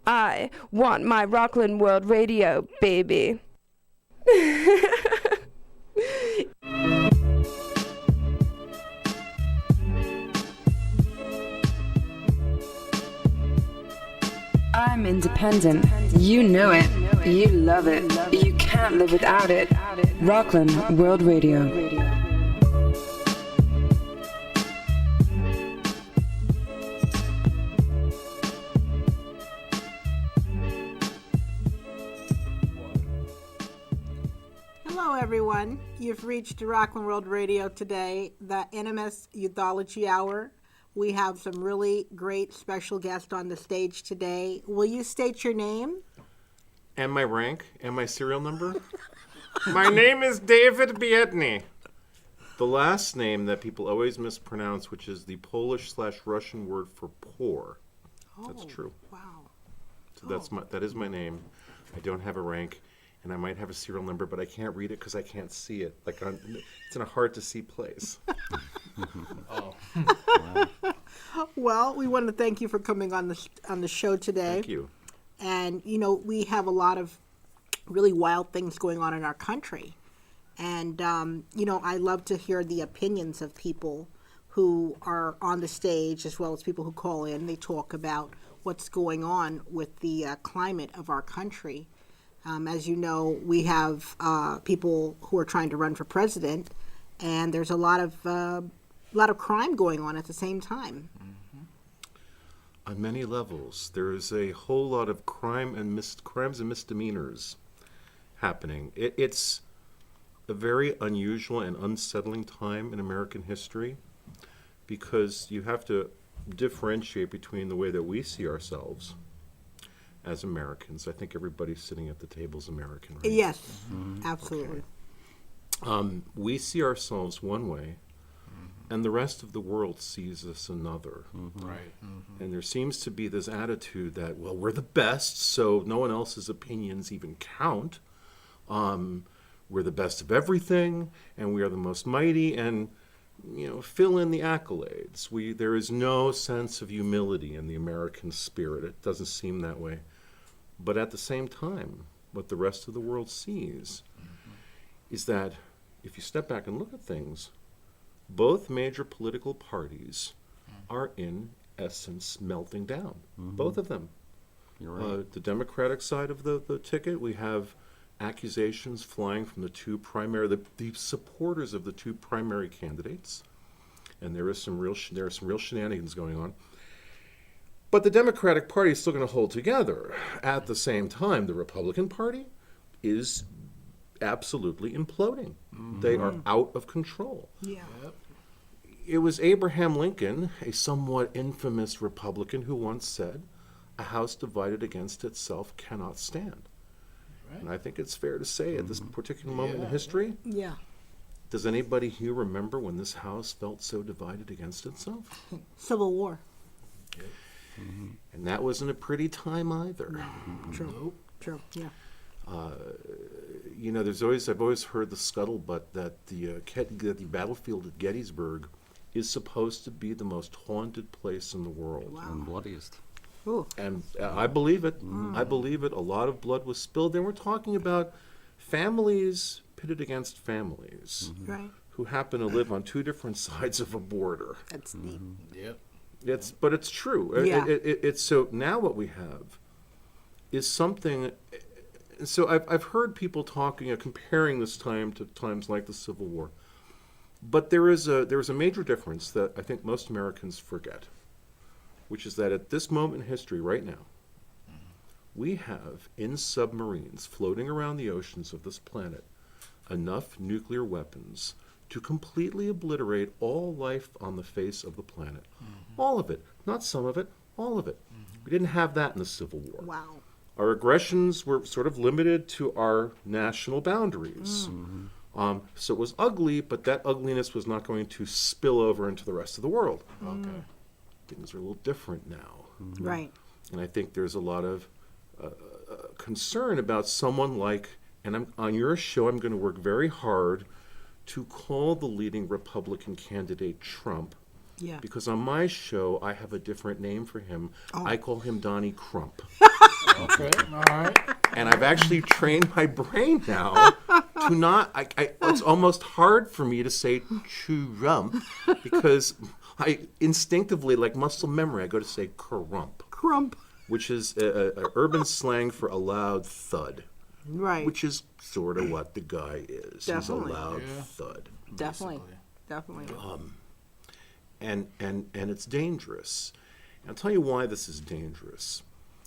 I want my Rockland World Radio, baby. I'm independent. You know it. You love it. You can't live without it. Rockland World Radio. Hello, everyone. You've reached Rockland World Radio today, the NMS Youthology Hour. We have some really great special guests on the stage today. Will you state your name? And my rank and my serial number? My name is David Biedny. The last name that people always mispronounce, which is the Polish/Russian word for poor. That's true. Wow. So that is my name. I don't have a rank, and I might have a serial number, but I can't read it because I can't see it. It's in a hard to see place. Well, we want to thank you for coming on the show today. Thank you. And, we have a lot of really wild things going on in our country. And, I love to hear the opinions of people who are on the stage as well as people who call in. They talk about what's going on with the climate of our country. As you know, we have people who are trying to run for president, and there's a lot of crime going on at the same time. On many levels, there is a whole lot of crimes and misdemeanors happening. It's a very unusual and unsettling time in American history because you have to differentiate between the way that we see ourselves as Americans. I think everybody sitting at the table is American, right? Yes, absolutely. Okay. We see ourselves one way, and the rest of the world sees us another. Right. And there seems to be this attitude that, well, we're the best, so no one else's opinions even count. We're the best of everything, and we are the most mighty, and fill in the accolades. There is no sense of humility in the American spirit. It doesn't seem that way. But at the same time, what the rest of the world sees is that if you step back and look at things, both major political parties are in essence melting down. Both of them. You're right. The Democratic side of the ticket, we have accusations flying from the supporters of the two primary candidates, and there are some real shenanigans going on. But the Democratic Party is still going to hold together. At the same time, the Republican Party is absolutely imploding. They are out of control. Yeah. Yep. It was Abraham Lincoln, a somewhat infamous Republican, who once said, "A house divided against itself cannot stand." Right. And I think it's fair to say at this particular moment in history, Yeah. does anybody here remember when this house felt so divided against itself? Civil War. And that wasn't a pretty time either. True. Nope. True. Yeah. I've always heard the scuttlebutt that the battlefield at Gettysburg is supposed to be the most haunted place in the world. Wow. And bloodiest. Ooh. And I believe it. I believe it. A lot of blood was spilled. And we're talking about families pitted against families Right. who happen to live on two different sides of a border. That's neat. Yep. But it's true. Yeah. It's so now what we have is something. So I've heard people talking, comparing this time to times like the Civil War. But there is a major difference that I think most Americans forget, which is that at this moment in history, right now, we have in submarines floating around the oceans of this planet enough nuclear weapons to completely obliterate all life on the face of the planet. All of it, not some of it, all of it. We didn't have that in the Civil War. Wow. Our aggressions were sort of limited to our national boundaries. So it was ugly, but that ugliness was not going to spill over into the rest of the world. Okay. Things are a little different now. Right. And I think there's a lot of concern about someone like, and on your show, I'm going to work very hard to call the leading Republican candidate Trump. Yeah. Because on my show, I have a different name for him. I call him Donnie Crump. Okay. All right. And I've actually trained my brain now to not. It's almost hard for me to say Trump because I instinctively, like muscle memory, I go to say crump, Crump. which is a urban slang for a loud thud, Right. which is sort of what the guy is. Definitely. He's a loud Yeah. thud, Definitely. Basically. Definitely. and it's dangerous. And I'll tell you why this is dangerous.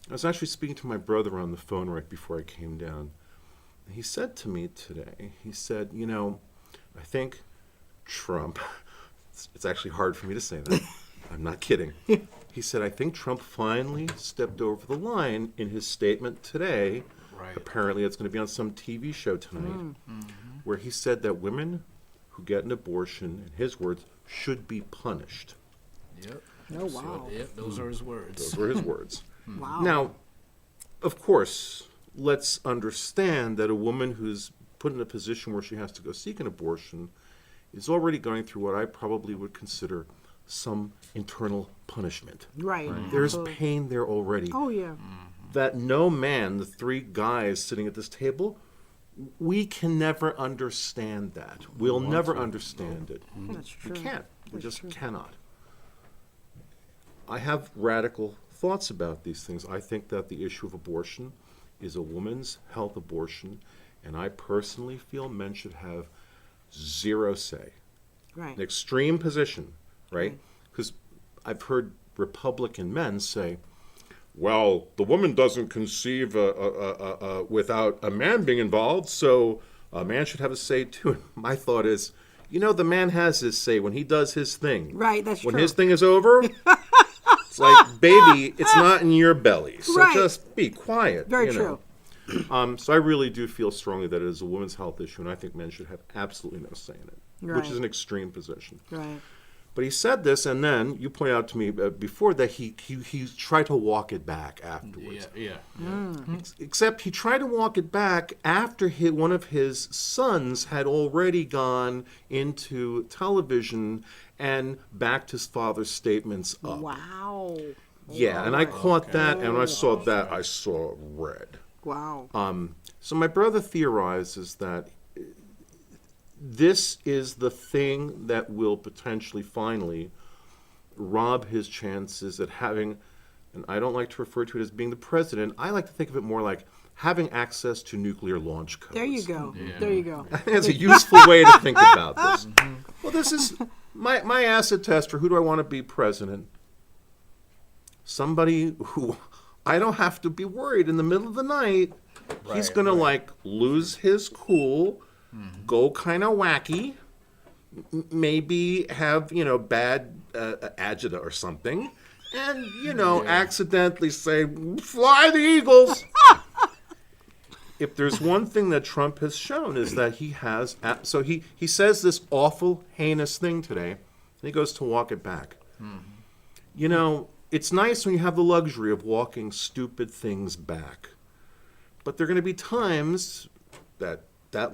I was actually speaking to my brother on the phone right before I came down. He said to me today, he said, I think Trump, it's actually hard for me to say that. I'm not kidding. He said, I think Trump finally stepped over the line in his statement today. Right. Apparently it's going to be on some TV show tonight, where he said that women who get an abortion, in his words, should be punished. Yep. Oh, wow. Yep. Those are his words. Those were his words. Wow. Now, of course, let's understand that a woman who's put in a position where she has to go seek an abortion is already going through what I probably would consider some internal punishment. Right. There's Absolutely. pain there already. Oh, yeah. That no man, the three guys sitting at this table, we can never understand that. We'll never understand it. That's true. We can't. We That's just true. cannot. I have radical thoughts about these things. I think that the issue of abortion is a woman's health abortion, and I personally feel men should have zero say. Right. An extreme position, right? Because I've heard Republican men say, well, the woman doesn't conceive without a man being involved, so a man should have a say too. And my thought is, the man has his say when he does his thing. Right, that's when true. his thing is over, it's like, baby, it's not in your belly, so Right. just be quiet. Very you true. know. So I really do feel strongly that it is a woman's health issue, and I think men should have absolutely no say in it, which Right. is an extreme position. Right. But he said this, and then you pointed out to me before that he tried to walk it back afterwards. Yeah. Except he tried to walk it back after one of his sons had already gone into television and backed his father's statements up. Wow. Yeah, and I caught that, and when I saw that, I saw red. Wow. So my brother theorizes that this is the thing that will potentially finally rob his chances at having, and I don't like to refer to it as being the president, I like to think of it more like having access to nuclear launch codes. There you go. Yeah. There you go. I think that's a useful way to think about this. Well, this is my acid tester. Who do I want to be president? Somebody who I don't have to be worried in the middle of the night. He's going to lose his cool, go kind of wacky, maybe have, bad agita or something, and, accidentally say, fly the Eagles. If there's one thing that Trump has shown is that he has, so he says this awful, heinous thing today, and he goes to walk it back. It's nice when you have the luxury of walking stupid things back. But there are going to be times that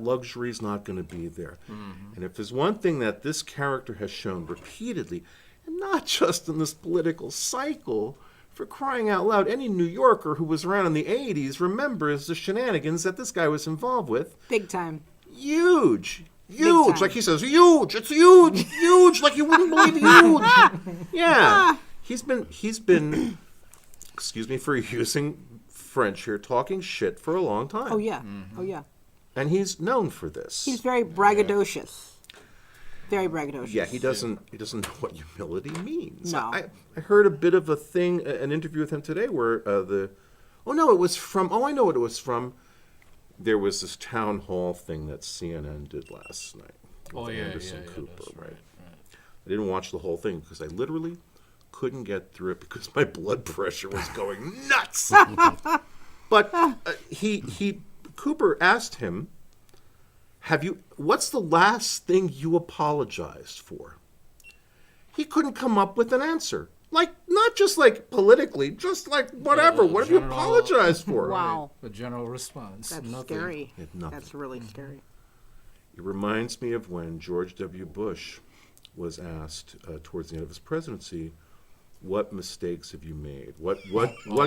luxury is not going to be there. And if there's one thing that this character has shown repeatedly, and not just in this political cycle, for crying out loud, any New Yorker who was around in the 80s remembers the shenanigans that this guy was involved with. Big time. Huge. time. Like he says, huge. It's huge. Huge. Like you wouldn't believe huge. Yeah. He's been, excuse me for using French here, talking shit for a long time. Oh, yeah. Oh, yeah. And he's known for this. He's very braggadocious. Very braggadocious. Yeah, he doesn't know what humility means. No. I heard a bit of a thing, an interview with him today where I know what it was from. There was this town hall thing that CNN did last night. With Anderson Cooper, that's right? right. I didn't watch the whole thing because I literally couldn't get through it because my blood pressure was going nuts. But Cooper asked him, what's the last thing you apologized for? He couldn't come up with an answer. Not just politically, just whatever. What have you apologized for? Wow. The general response. That's nothing. scary. Nothing. That's really scary. It reminds me of when George W. Bush was asked towards the end of his presidency, what mistakes have you made? What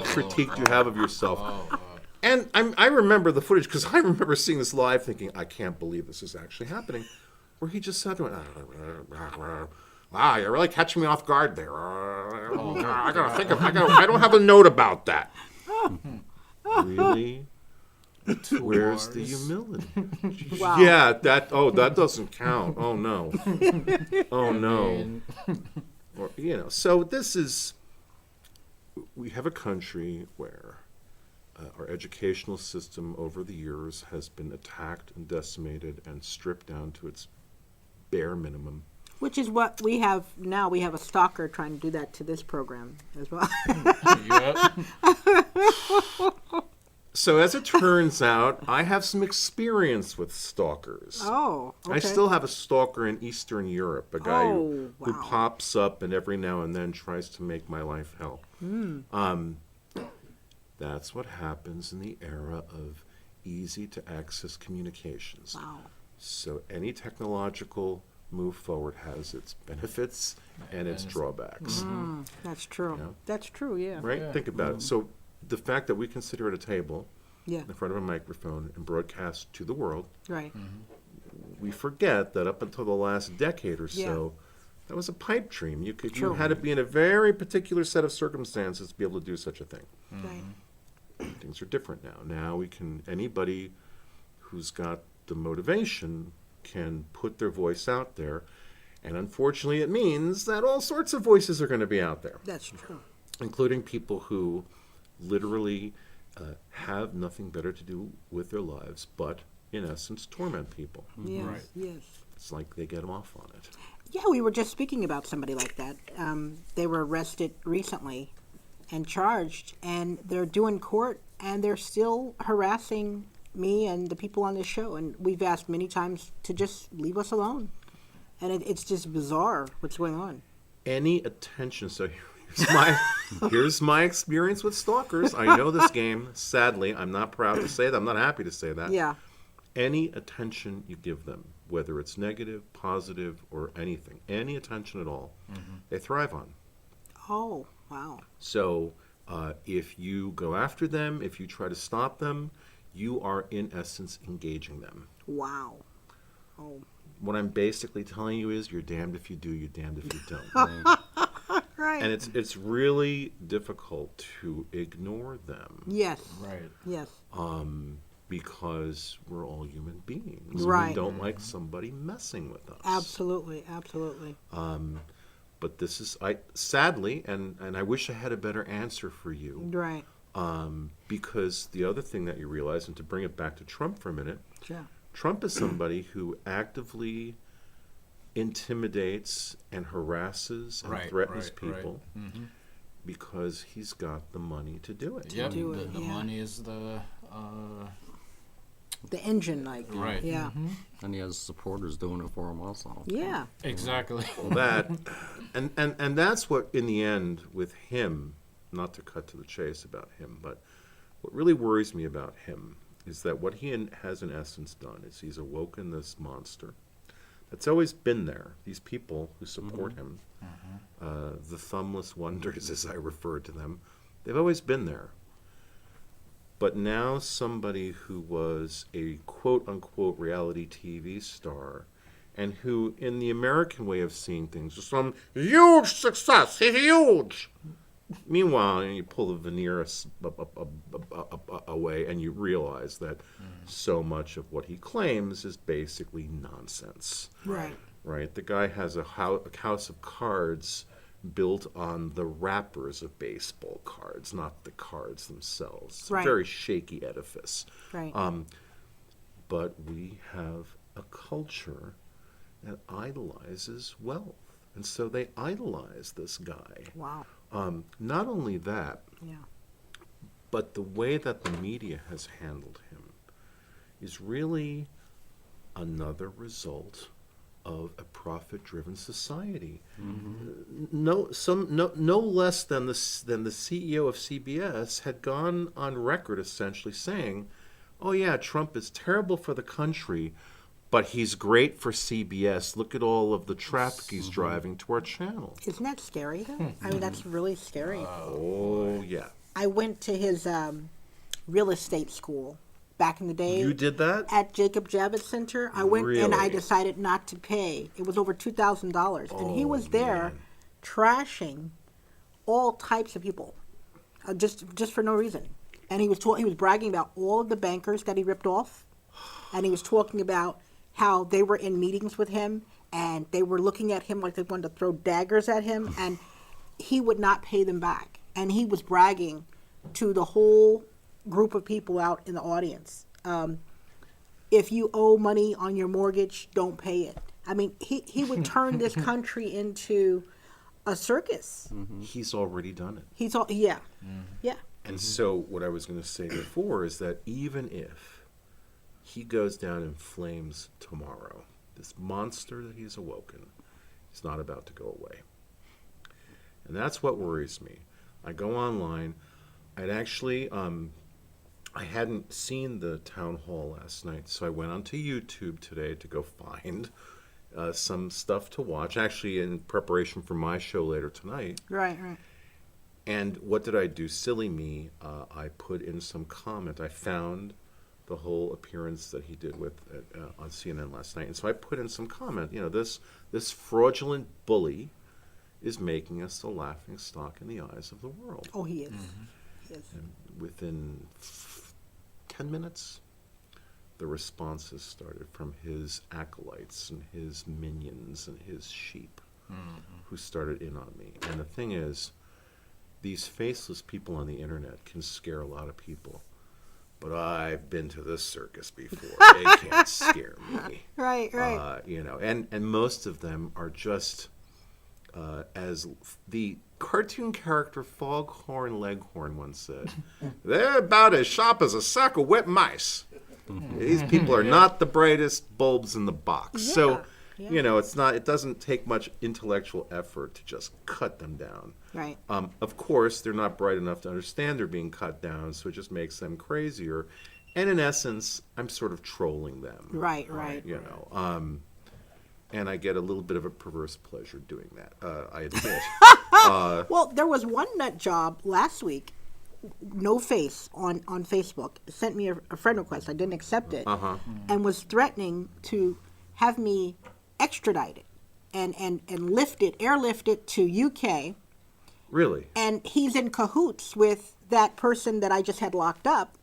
critique do you have of yourself? And I remember the footage because I remember seeing this live, thinking, I can't believe this is actually happening. Where he just sat there, and went, wow, you're really catching me off guard there. I gotta think I don't have a note about that. Really? Where's the humility? Wow. Yeah, that doesn't count. Oh no. Oh no. Or, so we have a country where our educational system over the years has been attacked and decimated and stripped down to its bare minimum. Which is what we have now. We have a stalker trying to do that to this program as well. So as it turns out, I have some experience with stalkers. Oh, okay. I still have a stalker in Eastern Europe, a guy Oh, who wow. pops up and every now and then tries to make my life hell. That's what happens in the era of easy-to-access communications. Wow. So any technological move forward has its benefits and its drawbacks. That's true. Yeah. That's true, yeah. Right? Yeah. Think about it. So the fact that we can sit here at a table Yeah, in front of a microphone and broadcast to the world, right. we forget that up until the last decade or Yeah. so, that was a pipe dream. You True. had to be in a very particular set of circumstances to be able to do such a thing. Right. Things are different now. Now anybody who's got the motivation can put their voice out there. And unfortunately, it means that all sorts of voices are going to be out there, That's true. including people who literally have nothing better to do with their lives but, in essence, torment people. Yes, Right. yes. It's like they get them off on it. Yeah, we were just speaking about somebody like that. They were arrested recently and charged, and they're doing court, and they're still harassing me and the people on this show. And we've asked many times to just leave us alone. And it's just bizarre what's going on. Any attention. So here's my experience with stalkers. I know this game. Sadly, I'm not proud to say that. I'm not happy to say that. Yeah, Any attention you give them, whether it's negative, positive, or anything, any attention at all, they thrive on. oh, wow. So if you go after them, if you try to stop them, you are in essence engaging them. Wow. Oh, What I'm basically telling you is you're damned if you do, you're damned if you don't. right. And it's really difficult to ignore them Yes, Right. yes. because we're all human beings. Right. We don't like somebody messing with us. Absolutely, absolutely. But this is, sadly, and I wish I had a better answer for you, Right. because the other thing that you realize, and to bring it back to Trump for a minute, Sure. Trump is somebody who actively intimidates and harasses and Right, threatens right, right. people because he's got the money to do it. Yep. do The, it, the yeah. money is the The engine, like. Right. Yeah. And he has supporters doing it for him also. Yeah. exactly. Well, that and that's what in the end with him, not to cut to the chase about him, but what really worries me about him is that what he has in essence done is he's awoken this monster that's always been there. These people who support him, the thumbless wonders as I refer to them, they've always been there. But now somebody who was a quote-unquote reality TV star and who, in the American way of seeing things, was some huge success, he's huge. Meanwhile, you pull the veneer away and you realize that so much of what he claims is basically nonsense. Right. Right? The guy has a house of cards built on the wrappers of baseball cards, not the cards themselves. It's Right. a very shaky edifice. Right. But we have a culture that idolizes wealth. And so they idolize this guy. Wow. Not only that, Yeah. but the way that the media has handled him is really another result of a profit-driven society. No less than the CEO of CBS had gone on record essentially saying, "Oh yeah, Trump is terrible for the country, But he's great for CBS. Look at all of the traffic he's driving to our channel. Isn't that scary, though? I mean, that's really scary. Oh, yeah. I went to his real estate school back in the day. You did that? At Jacob Javits Center. I went and I Really? decided not to pay. It was over $2,000. And he was there trashing all types of people, just for no reason. And he was bragging about all of the bankers that he ripped off. And he was talking about how they were in meetings with him and they were looking at him like they wanted to throw daggers at him, and he would not pay them back. And he was bragging to the whole group of people out in the audience. If you owe money on your mortgage, don't pay it. I mean, he would turn this country into a circus. He's already done it. Yeah. And so what I was going to say before is that even if he goes down in flames tomorrow, this monster that he's awoken is not about to go away. And that's what worries me. I go online. I'd actually, I hadn't seen the town hall last night, so I went onto YouTube today to go find some stuff to watch, actually in preparation for my show later tonight. Right. And what did I do? Silly me. I put in some comment. I found the whole appearance that he did with on CNN last night. And so I put in some comment. You know, this fraudulent bully is making us the laughing stock in the eyes of the world. Oh, he is. He is. And within 10 minutes, the responses started from his acolytes and his minions and his sheep who started in on me. And the thing is, these faceless people on the internet can scare a lot of people. But I've been to this circus before. They can't scare me. Right. You know, and most of them are just as the cartoon character Foghorn Leghorn once said, they're about as sharp as a sack of wet mice. These people are not the brightest bulbs in the box. So, you know, it doesn't take much intellectual effort to just cut them down. Right. Of course, they're not bright enough to understand they're being cut down, so it just makes them crazier. And in essence, I'm sort of trolling them. Right. You know, and I get a little bit of a perverse pleasure doing that, I admit. Well, there was one nut job last week, no face, on Facebook, sent me a friend request. I didn't accept it, and was threatening to have me extradited and airlift it to UK. Really? And he's in cahoots with that person that I just had locked up,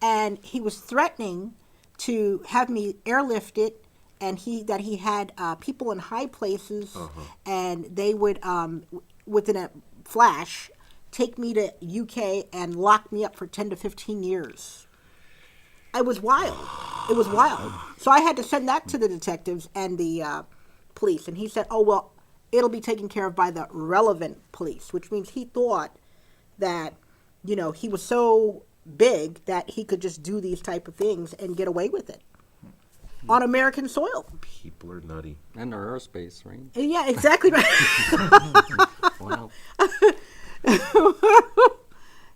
and he was threatening to have me airlifted, and he had people in high places, and they would within a flash take me to UK and lock me up for 10 to 15 years. It was wild. So I had to send that to the detectives and the police, and he said, "Oh well, it'll be taken care of by the relevant police," which means he thought that, you know, he was so big that he could just do these type of things and get away with it on American soil. People are nutty. And their airspace, right? Yeah, exactly right. Wow.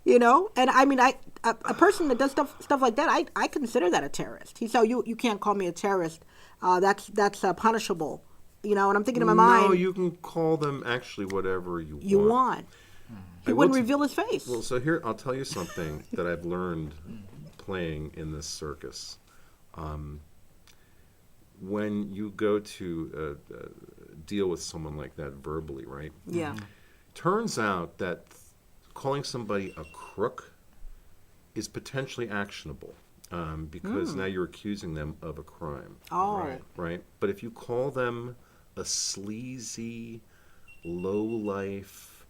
You know, and I mean, a person that does stuff like that, I consider that a terrorist. He said, "You can't call me a terrorist. That's punishable." You know, and I'm thinking in my mind, No, you can call them actually whatever you want. you want. He wouldn't reveal his face. Well, so here, I'll tell you something that I've learned playing in this circus. When you go to deal with someone like that verbally, right? Yeah. Turns out that calling somebody a crook is potentially actionable because now you're accusing them of a crime. Oh. Right? But if you call them a sleazy, low-life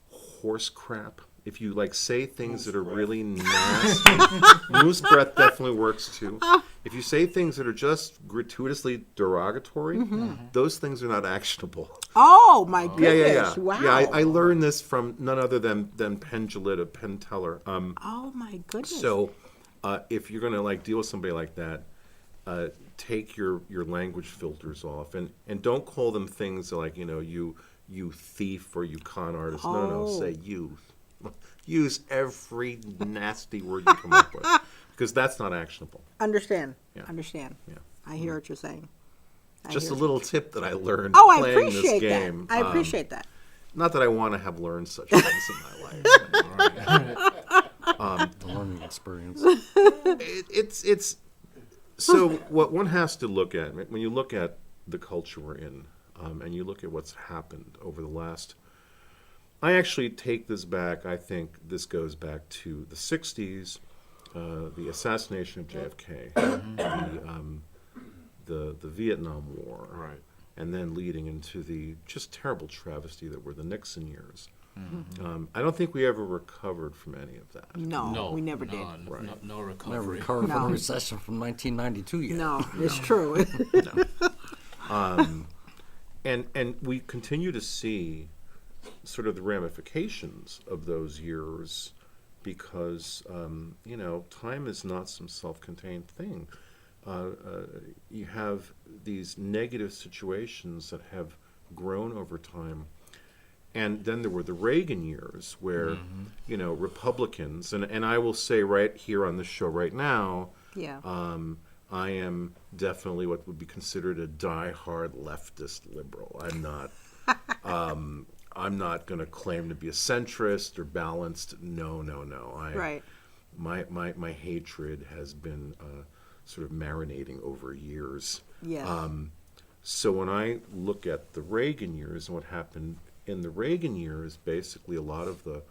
horse crap, if you like say things that are really nasty, moose breath definitely works too. If you say things that are just gratuitously derogatory, those things are not actionable. Oh my goodness! Yeah. Wow. Yeah, I learned this from none other than Penn Jillette of Penn Teller. Oh my goodness! So, if you're going to like deal with somebody like that, take your language filters off and don't call them things like, you know, you thief or you con artist. No, say you. Use every nasty word you come up with because that's not actionable. Understand. Yeah. Understand. Yeah. I hear what you're saying. Just a little tip that I learned Oh, I playing appreciate this game. that. I appreciate that. Not that I want to have learned such things in my life. The learning experience. It's so what one has to look at when you look at the culture we're in, and you look at what's happened over the last. I actually take this back. I think this goes back to the '60s, the assassination of JFK, the Vietnam War, Right. and then leading into the just terrible travesty that were the Nixon years. I don't think we ever recovered from any of that. No, we never did. No Never recovery. recovered from No. the recession from 1992 yet. No, it's true. And we continue to see sort of the ramifications of those years because, time is not some self-contained thing. You have these negative situations that have grown over time. And then there were the Reagan years where, Republicans, and I will say right here on this show right now, Yeah. I am definitely what would be considered a die-hard leftist liberal. I'm not going to claim to be a centrist or balanced. No. Right. My hatred has been sort of marinating over years. Yes. So when I look at the Reagan years and what happened in the Reagan years, basically a lot of the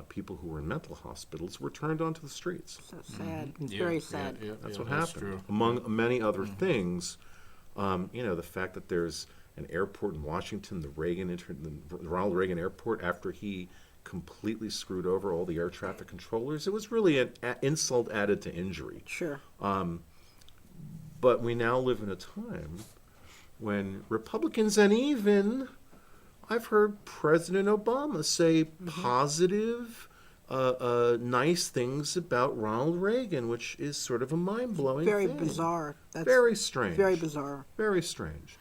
people who were in mental hospitals were turned onto the streets. So sad. It's very sad. That's what that's happened. true. Among many other things, the fact that there's an airport in Washington, the Ronald Reagan Airport, after he completely screwed over all the air traffic controllers, it was really an insult added to injury. Sure. But we now live in a time when Republicans and even I've heard President Obama say positive, nice things about Ronald Reagan, which is sort of a mind-blowing Very thing. bizarre. That's Very strange. very bizarre. Very strange.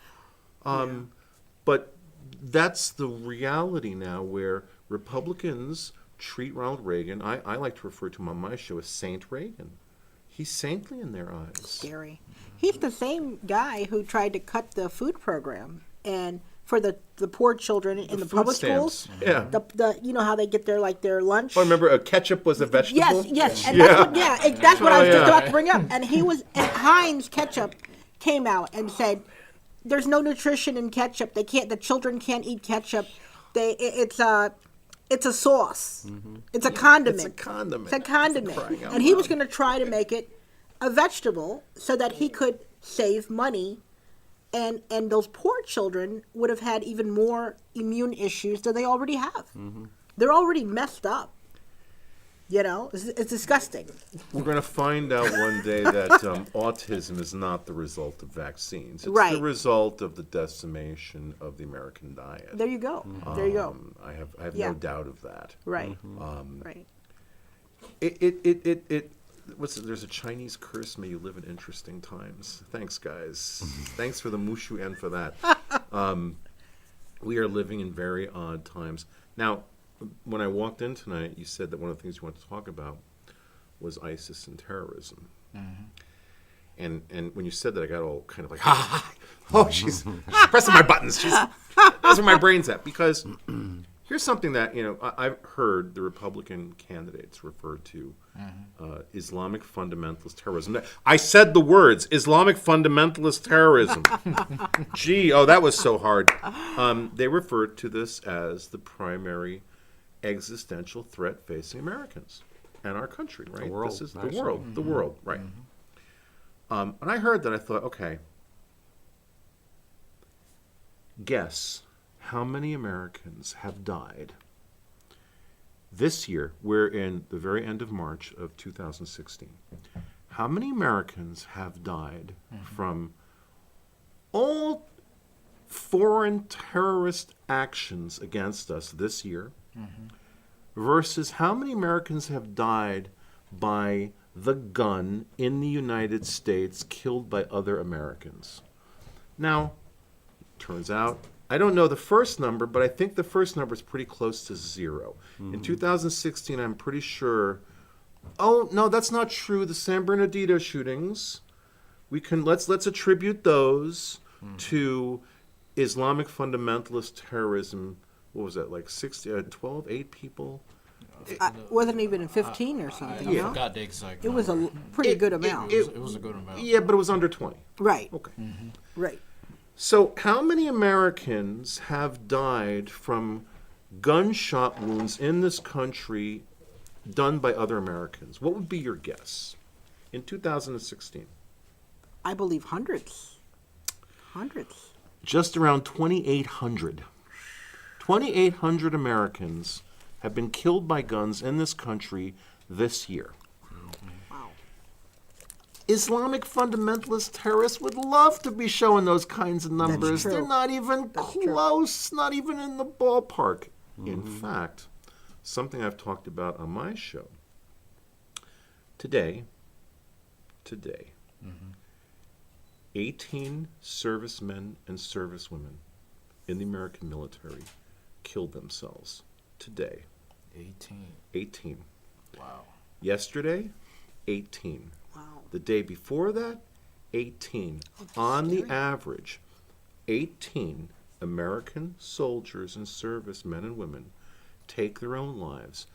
But that's the reality now where Republicans treat Ronald Reagan, I like to refer to him on my show as Saint Reagan. He's saintly in their eyes. Scary. He's the same guy who tried to cut the food program and for the poor children in the food public stamps. schools. Yeah. The how they get their lunch. Oh, remember ketchup was a vegetable? Yes, and that's what I was just about to bring up. And Heinz ketchup came out and said, "There's no nutrition in ketchup. The children can't eat ketchup. It's a sauce. It's a condiment. It's a condiment. It's a condiment." Crying out And he was loud. going to try to make it a vegetable so that he could save money. And those poor children would have had even more immune issues than they already have. They're already messed up. It's disgusting. We're going to find out one day that autism is not the result of vaccines. It's Right. the result of the decimation of the American diet. There you go. There you go. I have Yeah. no doubt of that. Right. Right. There's a Chinese curse, may you live in interesting times. Thanks, guys. Thanks for the mushu and for that. We are living in very odd times. Now, when I walked in tonight, you said that one of the things you wanted to talk about was ISIS and terrorism. And when you said that, I got all kind of like, ha ha ha. Oh, she's pressing my buttons. That's where my brain's at. Because here's something that, I've heard the Republican candidates refer to Islamic fundamentalist terrorism. I said the words, Islamic fundamentalist terrorism. That was so hard. They referred to this as the primary existential threat facing Americans and our country, right? The world, This is the actually. world, the world, right. And I heard that, I thought, okay, guess how many Americans have died this year? We're in the very end of March of 2016. How many Americans have died from all foreign terrorist actions against us this year versus how many Americans have died by the gun in the United States killed by other Americans? Now, turns out, I don't know the first number, but I think the first number is pretty close to zero. In 2016, I'm pretty sure, oh, no, that's not true. The San Bernardino shootings let's attribute those to Islamic fundamentalist terrorism. What was that, like 12, 8 people? Wasn't even 15 or something, I you know? forgot the exact It was a number. pretty good amount. It was a good amount. Yeah, but it was under 20. Right, Okay. right. So how many Americans have died from gunshot wounds in this country done by other Americans? What would be your guess in 2016? I believe hundreds. Hundreds. Just around 2,800. 2,800 Americans have been killed by guns in this country this year. Wow. Islamic fundamentalist terrorists would love to be showing those kinds of numbers. true. They're not even close, not even in the ballpark. In fact, something I've talked about on my show, today, 18 servicemen and servicewomen in the American military killed themselves today. 18. Wow. Yesterday, 18. Wow. The day before that, 18. On the average, 18 American soldiers and servicemen and women take their own lives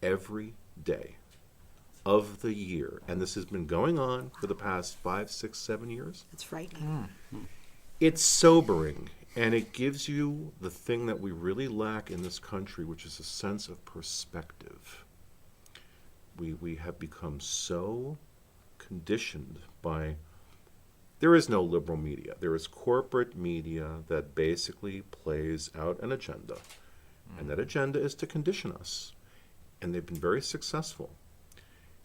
every day of the year. And this has been going on for the past 5, 6, 7 years. It's frightening. It's sobering, and it gives you the thing that we really lack in this country, which is a sense of perspective. We have become so conditioned by... There is no liberal media. There is corporate media that basically plays out an agenda. And that agenda is to condition us. And they've been very successful.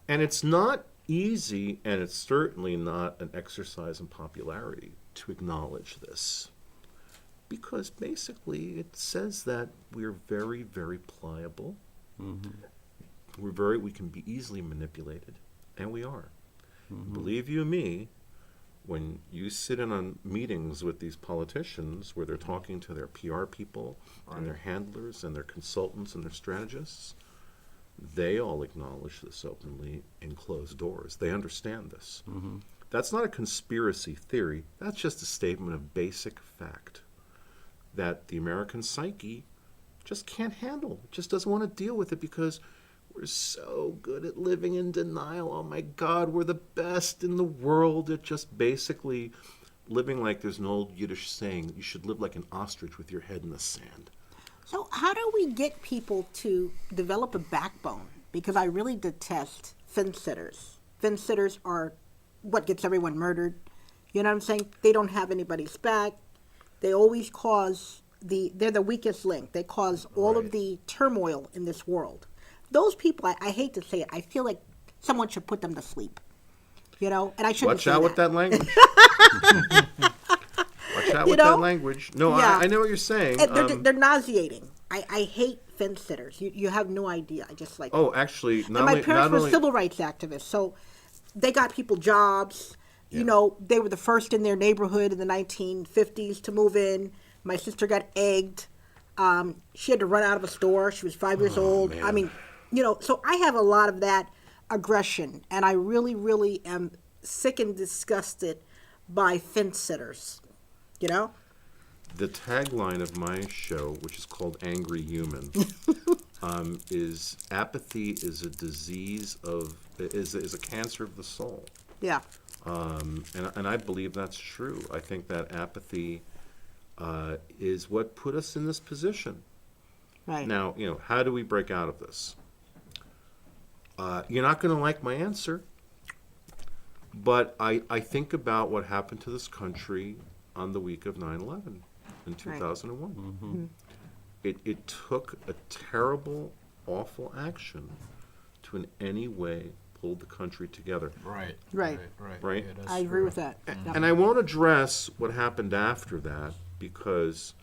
And it's not easy, and it's certainly not an exercise in popularity to acknowledge this. Because basically it says that we're very, very pliable. We can be easily manipulated. And we are. Believe you me, when you sit in on meetings with these politicians where they're talking to their PR people and their handlers and their consultants and their strategists, they all acknowledge this openly in closed doors. They understand this. That's not a conspiracy theory. That's just a statement of basic fact that the American psyche just can't handle, just doesn't want to deal with it because we're so good at living in denial. Oh my God, we're the best in the world at just basically living like there's an old Yiddish saying, you should live like an ostrich with your head in the sand. So how do we get people to develop a backbone? Because I really detest fence sitters. Fence sitters are what gets everyone murdered. You know what I'm saying? They don't have anybody's back. They always cause they're the weakest link. They cause all of the turmoil in this world. Those people, I hate to say it, I feel like someone should put them to sleep. You know, and I shouldn't Watch say out that. with that language. Watch out You with know? that language. No, Yeah. I know what you're saying. And they're nauseating. I hate fence sitters. You have no idea. I just like. Oh, actually, And my parents were civil rights activists, so they got people jobs. Yeah. You know, they were the first in their neighborhood in the 1950s to move in. My sister got egged. She had to run out of a store. She was 5 years old. man. I mean, you know, so I have a lot of that aggression, and I really, really am sick and disgusted by fence sitters. You know? The tagline of my show, which is called Angry Human, is apathy is a disease is a cancer of the soul. Yeah. And I believe that's true. I think that apathy is what put us in this position. Right. Now, you know, how do we break out of this? You're not going to like my answer, but I think about what happened to this country on the week of 9/11 in 2001. It took a terrible, awful action to in any way pull the country together. Right. Right. Right? Yeah, that's I agree true. with that. Yeah. And I won't address what happened after that because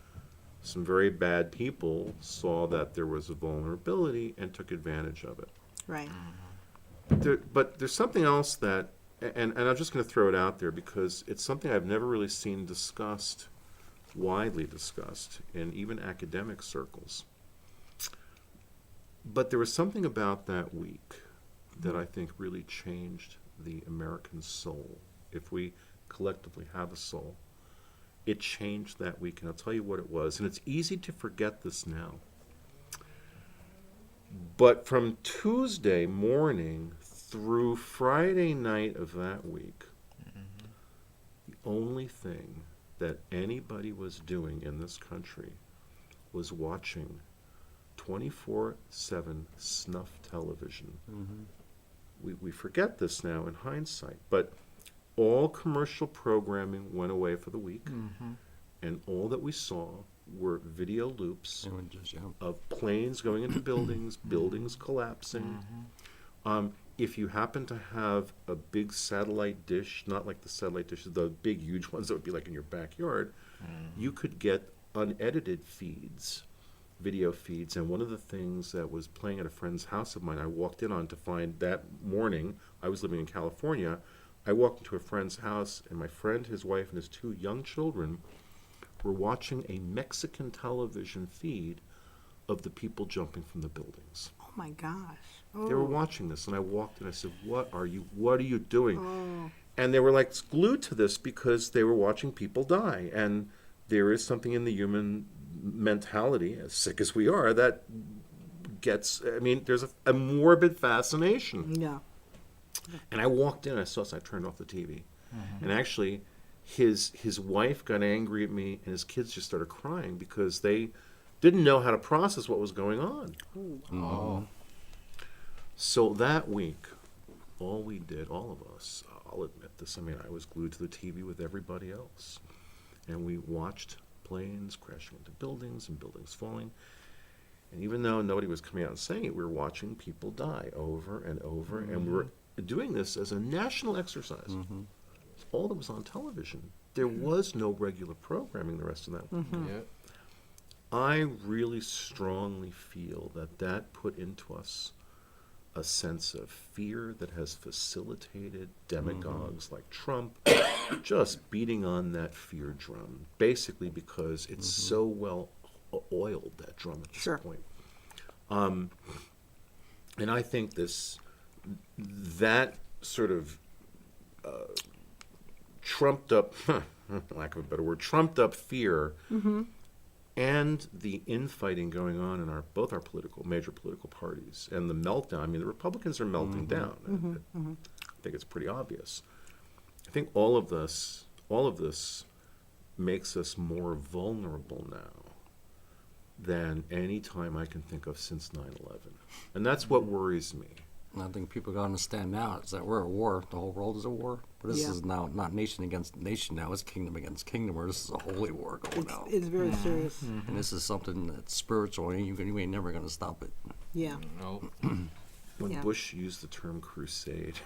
some very bad people saw that there was a vulnerability and took advantage of it. Right. But there's something else that, and I'm just going to throw it out there because it's something I've never really seen discussed, widely discussed, in even academic circles. But there was something about that week that I think really changed the American soul. If we collectively have a soul. It changed that week, and I'll tell you what it was. And it's easy to forget this now. But from Tuesday morning through Friday night of that week, the only thing that anybody was doing in this country was watching 24/7 snuff television. We forget this now in hindsight, but all commercial programming went away for the week, and all that we saw were video loops Images, yeah. of planes going into buildings, buildings collapsing. If you happen to have a big satellite dish, not like the satellite dishes, the big huge ones that would be like in your backyard, you could get unedited feeds, video feeds. And one of the things that was playing at a friend's house of mine, I walked in on to find that morning, I was living in California, I walked into a friend's house, and my friend, his wife, and his 2 young children were watching a Mexican television feed of the people jumping from the buildings. Oh my gosh. They were watching this, and I walked in. I said, "What are you doing?" And they were like glued to this because they were watching people die. And there is something in the human mentality, as sick as we are, that gets. I mean, there's a morbid fascination. Yeah. And I walked in. I saw this. I turned off the TV, and actually, his wife got angry at me, and his kids just started crying because they didn't know how to process what was going on. Oh. So that week, all we did, all of us, I'll admit this, I mean, I was glued to the TV with everybody else. And we watched planes crashing into buildings and buildings falling. And even though nobody was coming out and saying it, we were watching people die over and over. And we were doing this as a national exercise. It's all that was on television. There was no regular programming the rest of that week. Yep. I really strongly feel that put into us a sense of fear that has facilitated demagogues like Trump just beating on that fear drum, basically because it's so well oiled, that drum at this point. And I think that sort of trumped up, lack of a better word, trumped up fear and the infighting going on in both our major political parties, and the meltdown. I mean, the Republicans are melting down. I think it's pretty obvious. I think all of this makes us more vulnerable now than any time I can think of since 9/11. And that's what worries me. And I think people got to understand now is that we're at war. The whole world is at war. But this is now not nation against nation now. It's kingdom against kingdom, where this is a holy war going on. It's very serious. And this is something that's spiritual, and you ain't never going to stop it. Yeah. No. When Bush used the term crusade.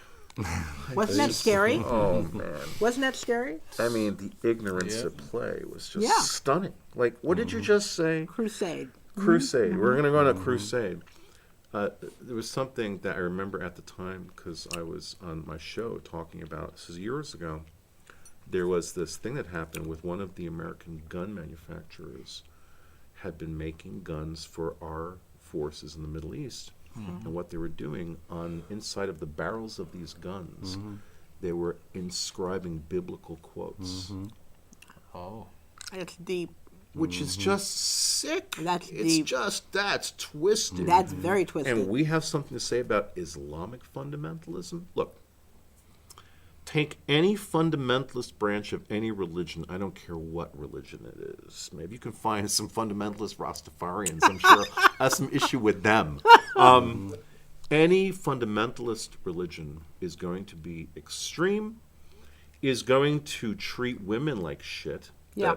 Wasn't that scary? Oh, man. Wasn't that scary? I mean, the ignorance at play was just Yeah. stunning. Like, what did you just say? Crusade. Crusade. We're going to go on a crusade. There was something that I remember at the time because I was on my show talking about, this is years ago, there was this thing that happened with one of the American gun manufacturers had been making guns for our forces in the Middle East. And what they were doing inside of the barrels of these guns, they were inscribing biblical quotes. Oh. It's deep. Which is just sick. That's it's deep. That's twisted. That's very twisted. And we have something to say about Islamic fundamentalism. Look, take any fundamentalist branch of any religion, I don't care what religion it is. Maybe you can find some fundamentalist Rastafarians, I'm sure, has some issue with them. Any fundamentalist religion is going to be extreme, is going to treat women like shit. Yeah.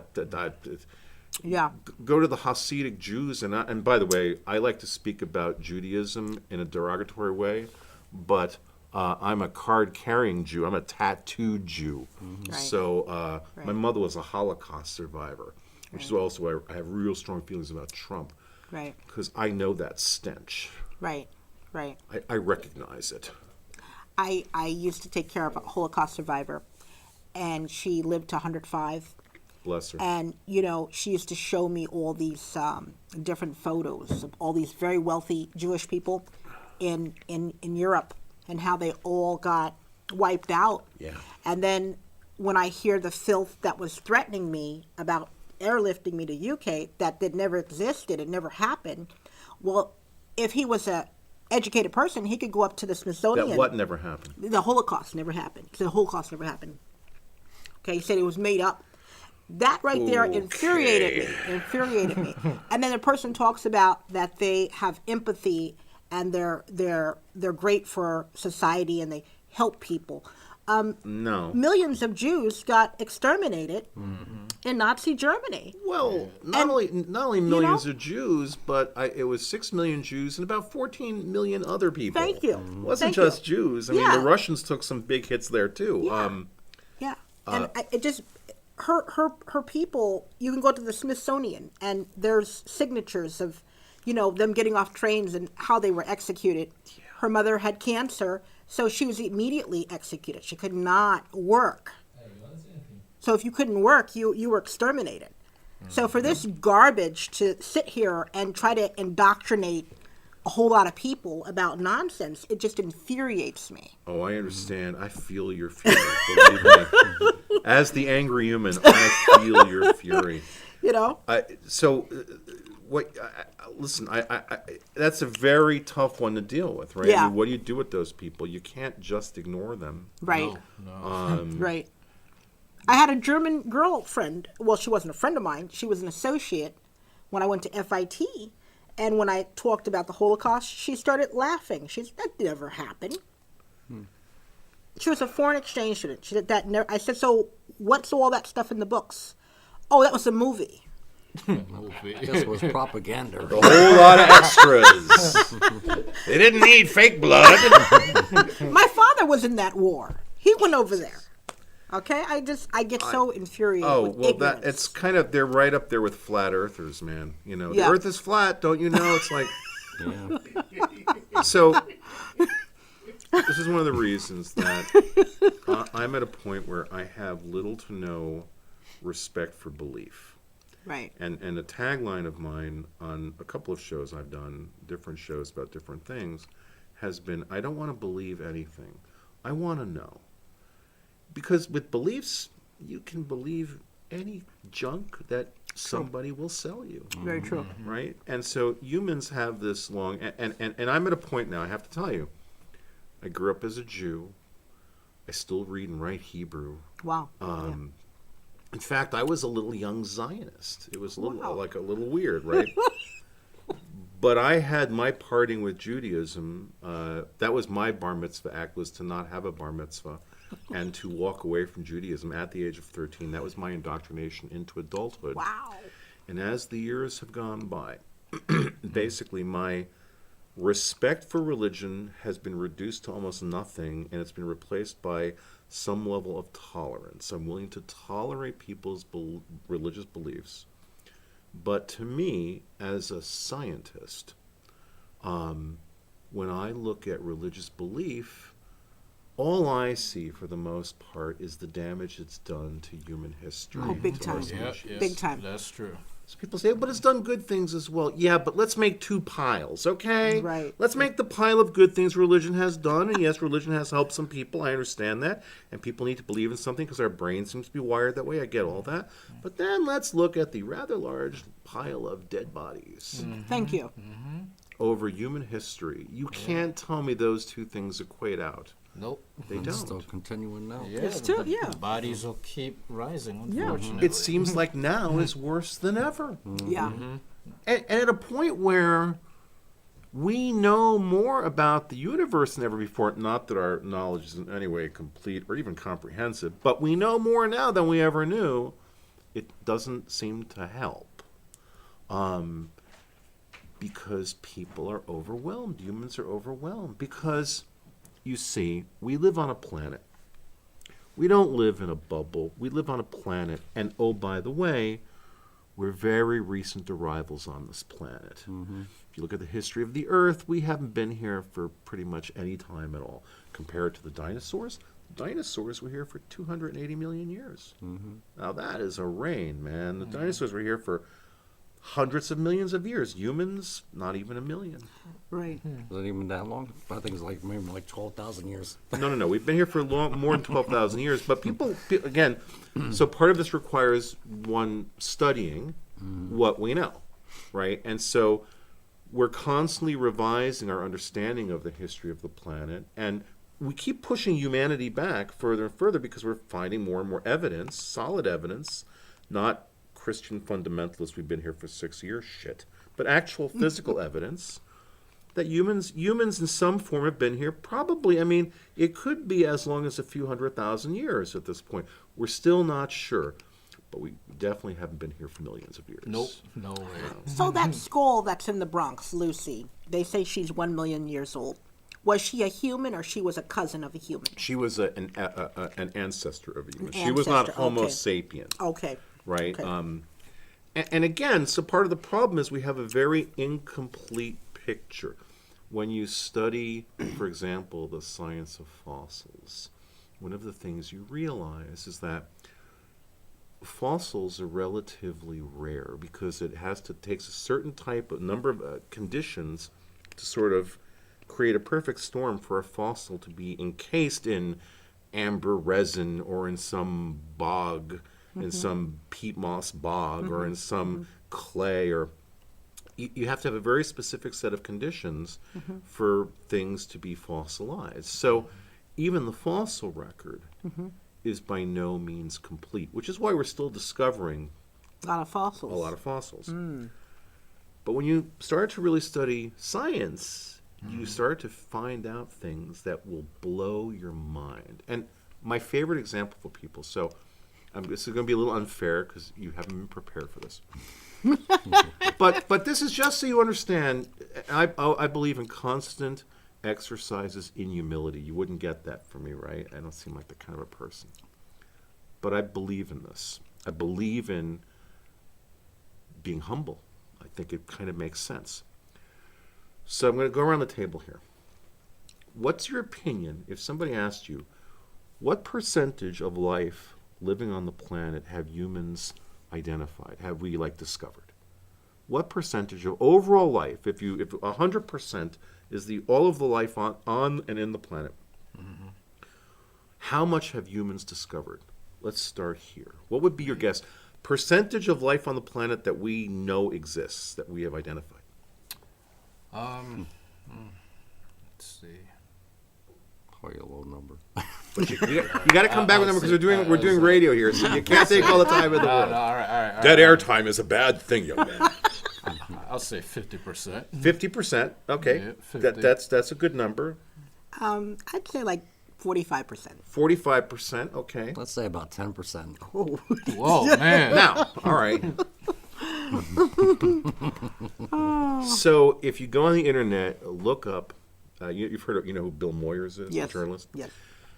Yeah. Go to the Hasidic Jews, and by the way, I like to speak about Judaism in a derogatory way, but I'm a card-carrying Jew. I'm a tattooed Jew. Right. So my mother was a Holocaust survivor, which is also I have real strong feelings about Trump. Right. Because I know that stench. Right. Right. I recognize it. I used to take care of a Holocaust survivor, and she lived to 105. Bless her. And, she used to show me all these different photos of all these very wealthy Jewish people in Europe and how they all got wiped out. Yeah. And then when I hear the filth that was threatening me about airlifting me to UK, that never existed, it never happened. Well, if he was a educated person, he could go up to the Smithsonian. That what never happened? The Holocaust never happened. The Holocaust never happened. Okay, he said it was made up. That right there infuriated me. And then the person talks about that they have empathy and they're great for society and they help people. No. Millions of Jews got exterminated in Nazi Germany. Well, not only millions of Jews, but it was 6 million Jews and about 14 million other people. Thank you. It wasn't Thank just you. Jews. I mean, the Russians took some big hits there too. Yeah. And it just her people. You can go to the Smithsonian and there's signatures of, them getting off trains and how they were executed. Yeah. Her mother had cancer. So she was immediately executed. She could not work. So if you couldn't work, you were exterminated. So for this garbage to sit here and try to indoctrinate a whole lot of people about nonsense, it just infuriates me. Oh, I understand. I feel your fury. Believe me. As the angry human, I feel your fury. Listen, that's a very tough one to deal with, right? Yeah. I mean, what do you do with those people? You can't just ignore them. Right. No. Right. I had a German girlfriend. Well, she wasn't a friend of mine. She was an associate when I went to FIT. And when I talked about the Holocaust, she started laughing. She said, that never happened. She was a foreign exchange student. She said, that never. I said, so what's all that stuff in the books? Oh, that was a movie. I guess it was propaganda. A whole lot of extras. They didn't need fake blood. My father was in that war. He went over there. Okay, I get so infuriated. Oh, with well, ignorance. it's kind of, they're right up there with flat earthers, man. The Yeah. Earth is flat, don't you know? It's like, so this is one of the reasons that I'm at a point where I have little to no respect for belief. Right. And a tagline of mine on a couple of shows I've done, different shows about different things, has been, I don't want to believe anything. I want to know. Because with beliefs, you can believe any junk that somebody will sell you. Very true. Right? And so humans have this long, and I'm at a point now, I have to tell you, I grew up as a Jew. I still read and write Hebrew. Wow. In fact, I was a little young Zionist. It was a little weird, right? But I had my parting with Judaism. That was my bar mitzvah act, was to not have a bar mitzvah and to walk away from Judaism at the age of 13. That was my indoctrination into adulthood. Wow. And as the years have gone by, basically my respect for religion has been reduced to almost nothing, and it's been replaced by some level of tolerance. I'm willing to tolerate people's religious beliefs. But to me, as a scientist, when I look at religious belief, all I see for the most part is the damage it's done to human history. Oh, big to our time. species. Big time. That's true. So people say, but it's done good things as well. Yeah, but let's make two piles, okay? Right. Let's make the pile of good things religion has done. And yes, religion has helped some people. I understand that. And people need to believe in something because our brain seems to be wired that way. I get all that. But then let's look at the rather large pile of dead bodies Thank you. over human history. You can't tell me those two things equate out. Nope. They It's still don't. continuing now. Yeah, It's still- the yeah. bodies will keep rising, Yeah. unfortunately. It seems like now is worse than ever. Yeah. And at a point where we know more about the universe than ever before. Not that our knowledge is in any way complete or even comprehensive, but we know more now than we ever knew. It doesn't seem to help. Because people are overwhelmed. Humans are overwhelmed. Because, you see, we live on a planet. We don't live in a bubble. We live on a planet. And, oh, by the way, we're very recent arrivals on this planet. If you look at the history of the Earth, we haven't been here for pretty much any time at all. Compared to the dinosaurs were here for 280 million years. Now that is a reign, man. The dinosaurs were here for hundreds of millions of years. Humans, not even a million. Right. Is it even that long? I think it's like maybe like 12,000 years. No. We've been here for more than 12,000 years. But people, again, so part of this requires one studying what we know, right? And so we're constantly revising our understanding of the history of the planet. And we keep pushing humanity back further and further because we're finding more and more evidence, solid evidence, not Christian fundamentalists, we've been here for 6 years, shit, but actual physical evidence that humans in some form have been here probably, I mean, it could be as long as a few 100,000 years at this point. We're still not sure, but we definitely haven't been here for millions of years. Nope. No way. So that skull that's in the Bronx, Lucy, they say she's 1 million years old. Was she a human or she was a cousin of a human? She was an ancestor of a human. She was not Ancestor, Homo okay. sapiens. Okay. Right? Okay. And again, so part of the problem is we have a very incomplete picture. When you study, for example, the science of fossils, one of the things you realize is that fossils are relatively rare because takes a certain type of number of conditions to sort of create a perfect storm for a fossil to be encased in amber resin or in some bog, in some peat moss bog, or in some clay, or you have to have a very specific set of conditions for things to be fossilized. So even the fossil record is by no means complete, which is why we're still discovering A lot of fossils. a lot of fossils. But when you start to really study science, you start to find out things that will blow your mind. And my favorite example for people, so this is going to be a little unfair because you haven't been prepared for this. but this is just so you understand, I believe in constant exercises in humility. You wouldn't get that from me, right? I don't seem like that kind of a person. But I believe in this. I believe in being humble. I think it kind of makes sense. So I'm going to go around the table here. What's your opinion if somebody asked you, what percentage of life living on the planet have humans identified, have we discovered? What percentage of overall life, if 100% is all of the life on and in the planet, how much have humans discovered? Let's start here. What would be your guess? Percentage of life on the planet that we know exists, that we have identified. Let's see. Probably a low number. But you got to come back with them because we're doing radio here, so you can't take all the time in the world. All right. Dead air time is a bad thing, young man. I'll say 50%. 50%. Okay, Yeah, 50. that's a good number. I'd say like 45%. 45%. Okay. Let's say about 10%. Whoa, man. Now, all right. So if you go on the internet, look up. You've heard of, who Bill Moyers is, Yes. the journalist? Yes.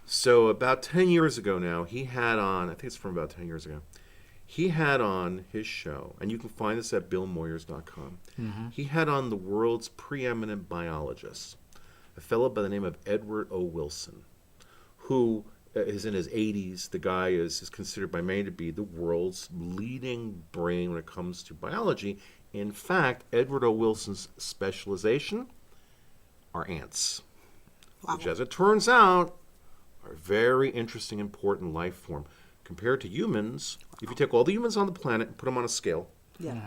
So about 10 years ago now, he had on, I think it's from about 10 years ago, he had on his show, and you can find this at billmoyers.com. He had on the world's preeminent biologist, a fellow by the name of Edward O. Wilson, who is in his 80s. The guy is considered by many to be the world's leading brain when it comes to biology. In fact, Edward O. Wilson's specialization are ants, which, as it turns out, are a very interesting, important life form. Compared to humans, if you take all the humans on the planet and put them on a scale,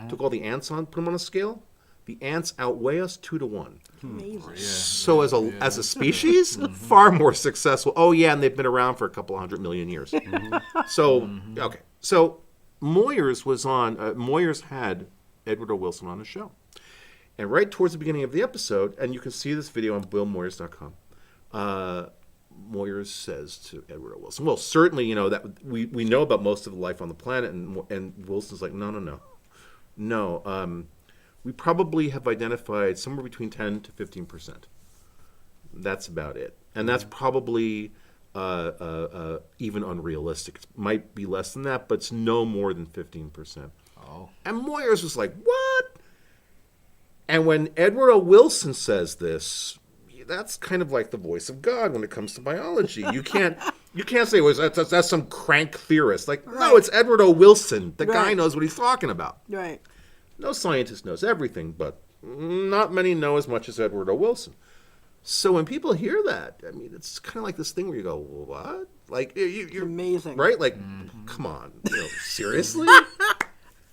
took all the ants on, put them on a scale, the ants outweigh us 2 to 1. Amazing. So as a species, far more successful. Oh yeah, and they've been around for a couple 100 million years. So okay, so Moyers had Edward O. Wilson on the show, and right towards the beginning of the episode, and you can see this video on billmoyers.com. Moyers says to Edward O. Wilson, "Well, certainly, that we know about most of the life on the planet," and Wilson's like, "No. We probably have identified somewhere between 10 to 15%. That's about it. And that's probably even unrealistic. It might be less than that, but it's no more than 15%. Oh. And Moyers was like, what? And when Edward O. Wilson says this, that's kind of like the voice of God when it comes to biology. You can't say, well, that's some crank theorist. No, it's Edward O. Wilson. The guy knows what he's talking about. Right. No scientist knows everything, but not many know as much as Edward O. Wilson. So when people hear that, I mean, it's kind of like this thing where you go, what? Like, you're amazing. right? Like, come on, seriously?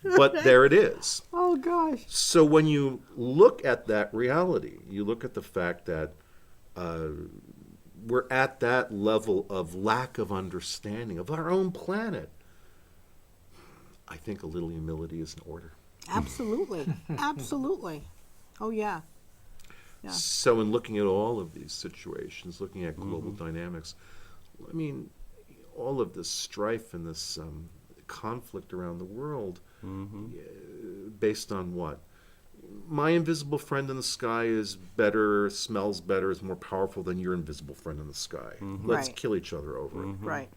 But there it is. Oh, gosh. So when you look at that reality, you look at the fact that we're at that level of lack of understanding of our own planet, I think a little humility is in order. Absolutely. Absolutely. Oh, yeah. Yeah. So in looking at all of these situations, looking at global dynamics, I mean, all of this strife and this conflict around the world, based on what? My invisible friend in the sky is better, smells better, is more powerful than your invisible friend in the sky. Let's Right. kill each other over it. Right.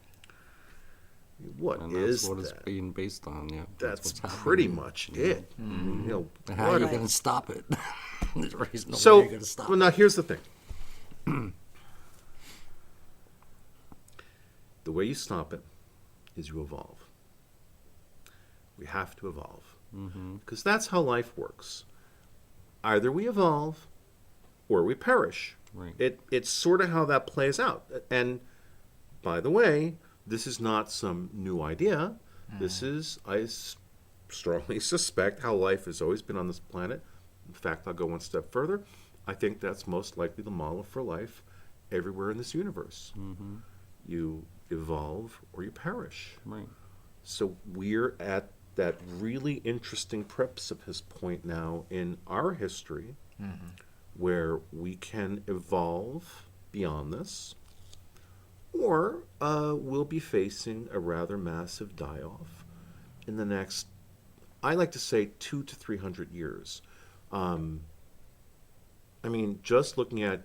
What And is that's what it's that? being based on, yeah. That's what's happening. pretty much it. How are what you a- going to stop it? There's no way So, you're going to stop well, it. now here's the thing. The way you stop it is you evolve. We have to evolve. Because that's how life works. Either we evolve or we perish. Right. It's sort of how that plays out. And by the way, this is not some new idea. This is, strongly suspect, how life has always been on this planet. In fact, I'll go one step further. I think that's most likely the model for life everywhere in this universe. You evolve or you perish. Right. So we're at that really interesting precipice point now in our history where we can evolve beyond this, or we'll be facing a rather massive die-off in the next, I like to say, 200 to 300 years. I mean, just looking at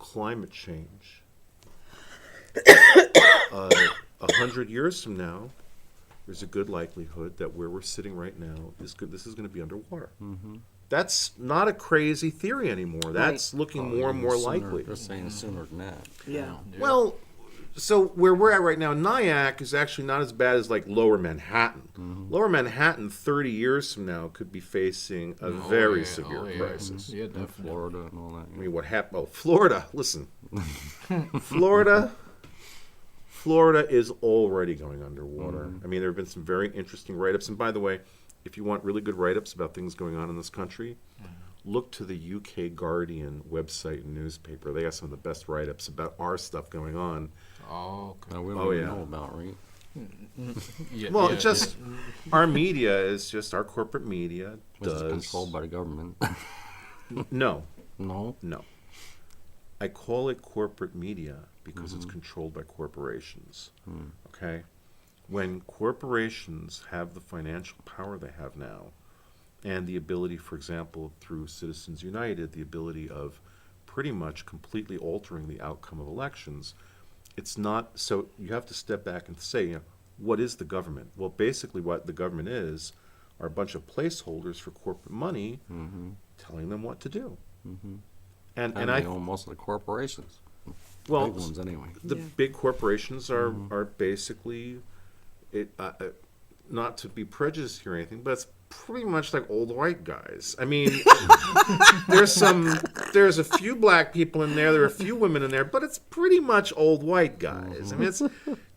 climate change, 100 years from now, there's a good likelihood that where we're sitting right now is good. This is going to be underwater. That's not a crazy theory anymore. That's looking more and more likely. They're saying sooner than that. Yeah. Well, so where we're at right now, Nyack is actually not as bad as like Lower Manhattan. Lower Manhattan, 30 years from now, could be facing a very severe crisis. Yeah, And definitely. Florida and all that. I mean, what happened? Oh, Florida. Listen, Florida is already going underwater. I mean, there have been some very interesting write-ups. And by the way, if you want really good write-ups about things going on in this country, look to the UK Guardian website and newspaper. They got some of the best write-ups about our stuff going on. Oh, okay. That we don't Oh, even yeah. know about, right? Yeah, Well, yeah, it's just our media is just our corporate media Which is does controlled by the government. no. No? I call it corporate media because it's controlled by corporations. Okay? When corporations have the financial power they have now, and the ability, for example, through Citizens United, the ability of pretty much completely altering the outcome of elections, it's not, so you have to step back and say, what is the government? Well, basically what the government is are a bunch of placeholders for corporate money telling them what to do. And And I they own most of the corporations. well, Big ones anyway. the Yeah. big corporations are basically not to be prejudiced here or anything, but it's pretty much like old white guys. I mean, there's a few black people in there, there are a few women in there, but it's pretty much old white guys. I mean, it's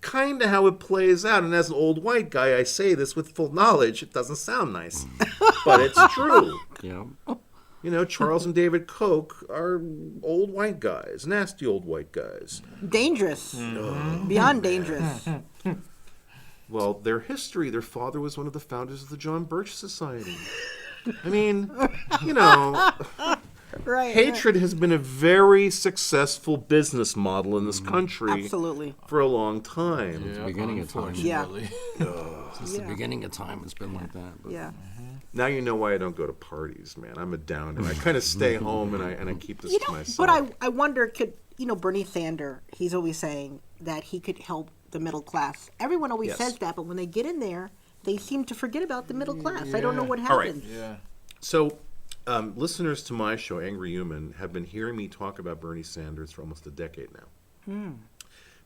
kind of how it plays out. And as an old white guy, I say this with full knowledge. It doesn't sound nice, but it's true. Yeah. You know, Charles and David Koch are old white guys, nasty old white guys. Dangerous. Beyond dangerous. Well, their history, their father was one of the founders of the John Birch Society. I mean, you know, Right. hatred has been a very successful business model in this country Absolutely. for a long time. Yeah, beginning of time. unfortunately. Since the Yeah. beginning of time, it's been like that. But Yeah. Now you know why I don't go to parties, man. I'm a downer. I kind of stay home and I keep this You to know, myself. but I wonder, could, Bernie Sanders, he's always saying that he could help the middle class. Everyone always Yes. says that, but when they get in there, they seem to forget about the middle class. I don't know what All right. happens. Yeah. So, listeners to my show, Angry Human, have been hearing me talk about Bernie Sanders for almost a decade now.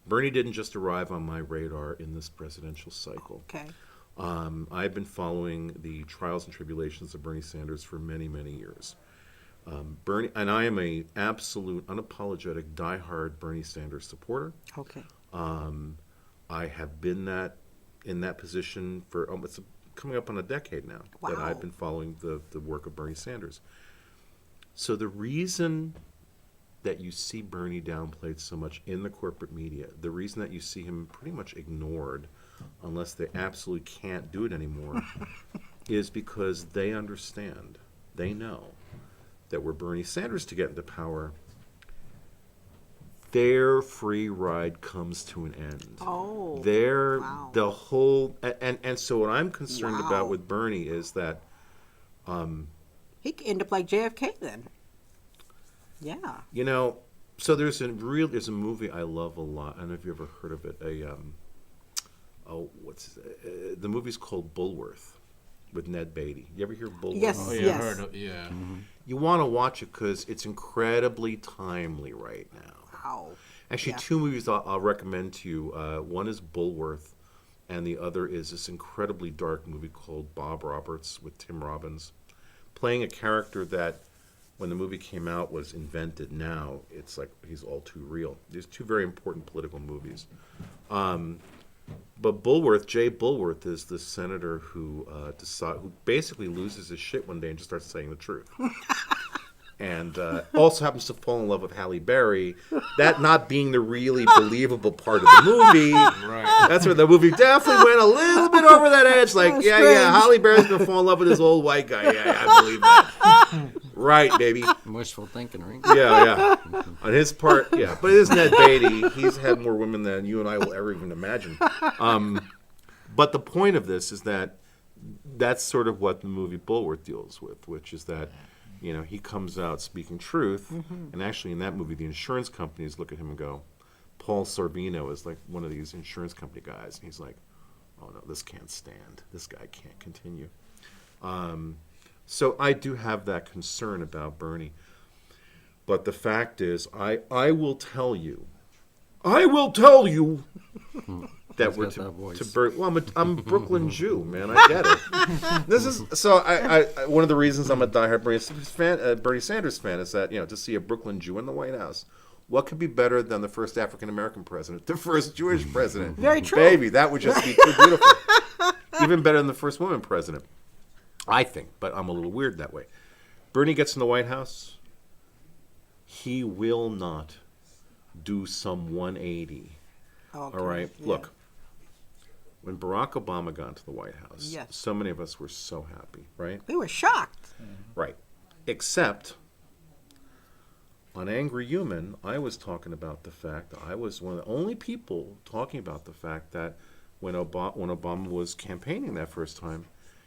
Bernie didn't just arrive on my radar in this presidential cycle. Okay. I've been following the trials and tribulations of Bernie Sanders for many, many years. Bernie, and I am a absolute, unapologetic, diehard Bernie Sanders supporter. Okay. I have been in that position for almost coming up on a decade now that Wow. I've been following the work of Bernie Sanders. So the reason that you see Bernie downplayed so much in the corporate media, the reason that you see him pretty much ignored unless they absolutely can't do it anymore, is because they understand, they know that were Bernie Sanders to get into power, their free ride comes to an end. Oh, Their wow. the whole and so what I'm concerned Wow. about with Bernie is that He could end up like JFK then. Yeah. so there's a movie I love a lot. I don't know if you ever heard of it. The movie's called Bulworth with Ned Beatty. You ever hear Bulworth? Yes. Oh, yeah, Yes. I heard of, yeah. You want to watch it because it's incredibly timely right now. Wow. Actually, Yeah. two movies I'll recommend to you. One is Bulworth, and the other is this incredibly dark movie called Bob Roberts with Tim Robbins, playing a character that, when the movie came out, was invented. Now it's like he's all too real. There's two very important political movies. But Jay Bulworth, is the senator who who basically loses his shit one day and just starts saying the truth. And also happens to fall in love with Halle Berry. That not being the really believable part of the movie. Right. That's where the movie definitely went a little bit over that edge. Like, That's yeah, strange. Halle Berry's gonna fall in love with this old white guy. Yeah, I believe that. Right, baby. Wishful thinking, right? Yeah. On his part, yeah. But it is Ned Beatty. He's had more women than you and I will ever even imagine. But the point of this is that that's sort of what the movie Bulworth deals with, which is that, he comes out speaking truth. And actually in that movie, the insurance companies look at him and go, Paul Sorvino is like one of these insurance company guys. And he's like, oh no, this can't stand. This guy can't continue. So I do have that concern about Bernie. But the fact is, I will tell you that He's we're got that voice. well, I'm a Brooklyn Jew, man. I get it. This is so. I one of the reasons I'm a diehard Bernie Sanders fan is that to see a Brooklyn Jew in the White House. What could be better than the first African American president, the first Jewish president? Very true. Baby, that would just be too beautiful. Even better than the first woman president, I think. But I'm a little weird that way. Bernie gets in the White House. He will not do some 180. Okay. All right, Yeah. look. When Barack Obama got into the White House, Yes. so many of us were so happy, right? We were shocked. Right. Except on Angry Human, I was talking about the fact that I was one of the only people talking about the fact that when Obama was campaigning that first time,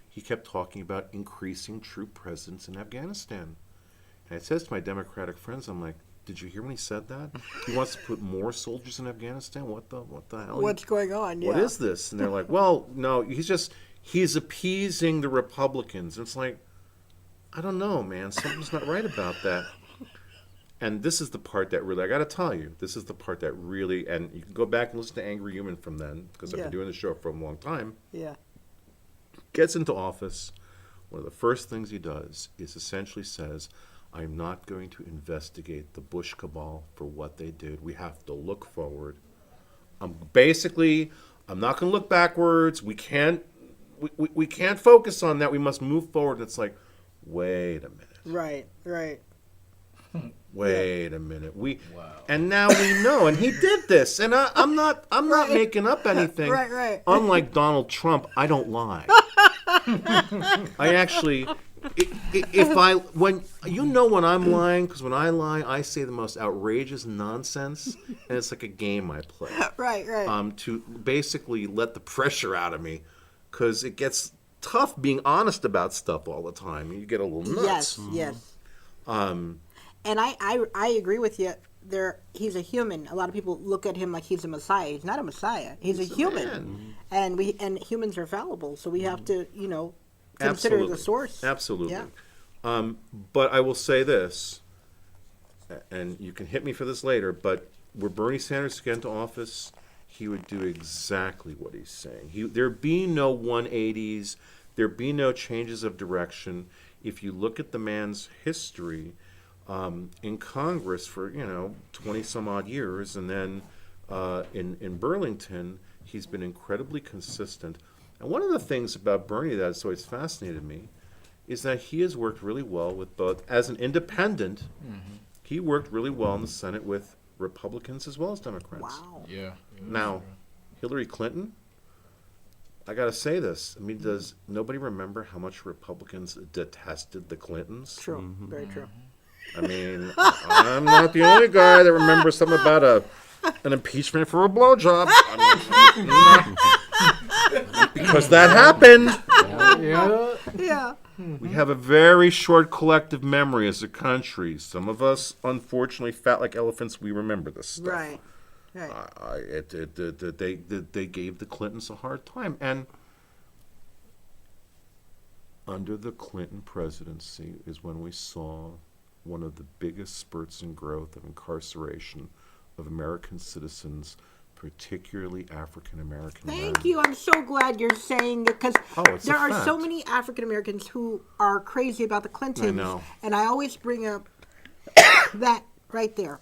he kept talking about increasing troop presence in Afghanistan. And I says to my Democratic friends, I'm like, did you hear when he said that? He wants to put more soldiers in Afghanistan? What the hell? What's going on? Yeah. What is this? And they're like, well, no, he's appeasing the Republicans. And it's like, I don't know, man. Something's not right about that. And this is the part that really, I got to tell you, this is the part that really, and you can go back and listen to Angry Human from then, because I've Yeah. been doing the show for a long time. Yeah. Gets into office. One of the first things he does is essentially says, I'm not going to investigate the Bush cabal for what they did. We have to look forward. I'm not going to look backwards. We can't focus on that. We must move forward. It's like, wait a minute. Right. Right. Wait a minute. Wow. And now we know. And he did this. And I'm not Right. making up anything. Right. Unlike Donald Trump, I don't lie. I actually, when I'm lying, because when I lie, I say the most outrageous nonsense, and it's like a game I play. Right. To basically let the pressure out of me, because it gets tough being honest about stuff all the time. You get a little nuts. Yes. And I agree with you. He's a human. A lot of people look at him like he's a messiah. He's not a messiah. He's a human, and humans are fallible. So we have to, consider Absolutely. the source. Absolutely. Yeah. But I will say this, and you can hit me for this later, but were Bernie Sanders to get into office, he would do exactly what he's saying. There'd be no 180s. There'd be no changes of direction. If you look at the man's history in Congress for 20 some odd years, and then in Burlington, he's been incredibly consistent. And one of the things about Bernie that's always fascinated me is that he has worked really well with both, as an independent, he worked really well in the Senate with Republicans as well as Democrats. Wow. Yeah. Now, Hillary Clinton, I got to say this. I mean, does nobody remember how much Republicans detested the Clintons? True. Very true. I mean, I'm not the only guy that remembers something about an impeachment for a blowjob. Because that happened. Yeah. We have a very short collective memory as a country. Some of us, unfortunately, fat like elephants, we remember this stuff. Right. Right. They gave the Clintons a hard time. And under the Clinton presidency is when we saw one of the biggest spurts in growth of incarceration of American citizens, particularly African American men. Thank you. I'm so glad you're saying it, because it's there a are so fact. many African Americans who are crazy about the Clintons. I know. And I always bring up that right there.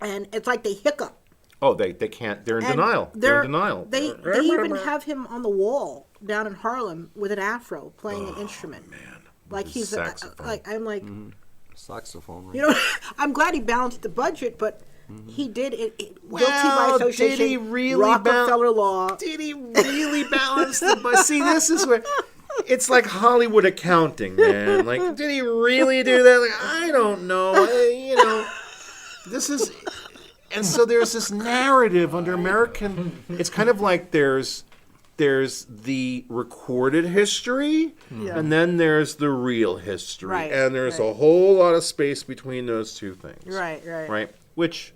And it's like they hiccup. Oh, they can't. They're in And denial. They're in denial. They even have him on the wall down in Harlem with an afro playing an instrument. Man, Like with he's his saxophone. I'm like, Saxophone. Right? you know, I'm glad he balanced the budget, but he did it guilty by Well, association. did he really Rockefeller law. Did he really balance the budget? See, this is where it's like Hollywood accounting, man. Like, did he really do that? Like, I don't know. This is, and so there's this narrative under American. It's kind of like there's the recorded history, and then there's the real history, Right, and there's right. a whole lot of space between those two things. Right. Which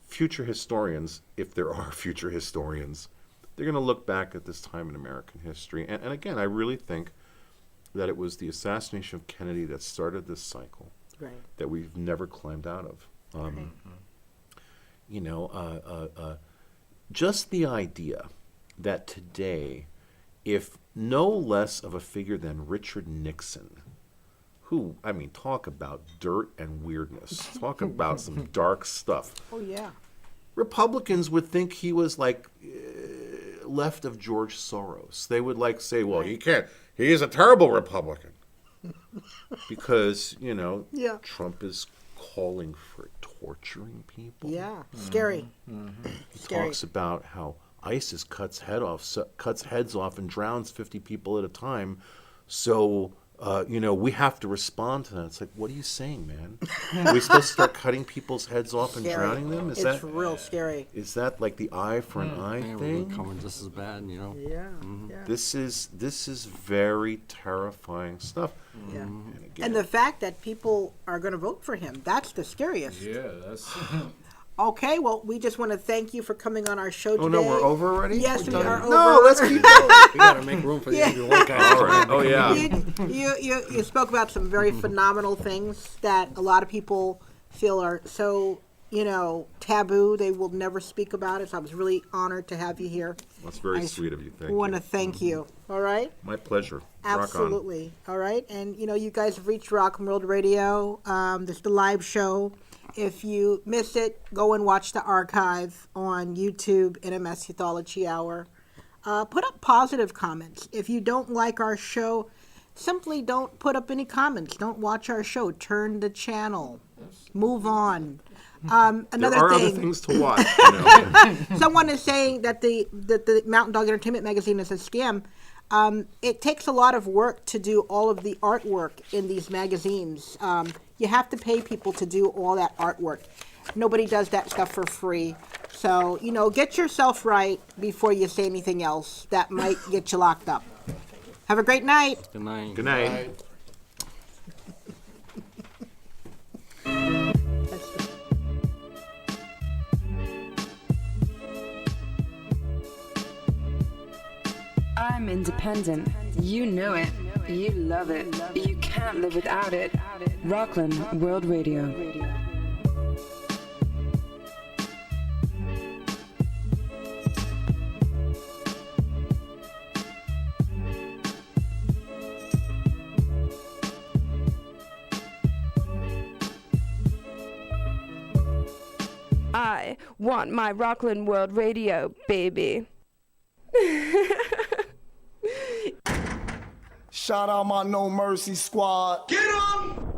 future historians, if there are future historians, they're going to look back at this time in American history. And again, I really think that it was the assassination of Kennedy that started this cycle Right. that we've never climbed out of. Just the idea that today, if no less of a figure than Richard Nixon, who, I mean, talk about dirt and weirdness, talk about some dark stuff. Oh yeah. Republicans would think he was like left of George Soros. They would like say, well, he can't, he is a terrible Republican. Because, Yeah. Trump is calling for torturing people. Yeah. Scary. He Scary. talks about how ISIS cuts heads off and drowns 50 people at a time. So, we have to respond to that. It's like, what are you saying, man? Are we supposed to start cutting people's heads off and Scary. drowning them? It's real scary. Is that like the eye for an eye Yeah, we're thing? coming just as bad, Yeah. Yeah. This is very terrifying stuff. Yeah. And again, And the fact that people are going to vote for him, that's the scariest. Yeah, that's. Okay, well, we just want to thank you for coming on our show today. oh no, we're over already? Yes, We're we done? are over. No, let's keep going. We gotta make room for the Andrew White guy. All right. Oh yeah. You spoke about some very phenomenal things that a lot of people feel are so, taboo. They will never speak about it. So I was really honored to have you here. That's very I sweet of you. Thank I want to you. thank you. All right? My pleasure. Rock on. Absolutely. All right. And, you guys have reached Rock and World Radio. This is the live show. If you miss it, go and watch the archive on YouTube, NMS Youthology Hour. Put up positive comments. If you don't like our show, simply don't put up any comments. Don't watch our show. Turn the channel. Move on. Another There are thing. other things to watch. Someone is saying that the Mountain Dog Entertainment magazine is a scam. It takes a lot of work to do all of the artwork in these magazines. You have to pay people to do all that artwork. Nobody does that stuff for free. So, get yourself right before you say anything else that might get you locked up. Have a great night. Good night. Good night. I'm independent. You know it. You love it. You can't live without it. Rockland World Radio. I want my Rockland World Radio, baby. Shout out my No Mercy squad. Get 'em!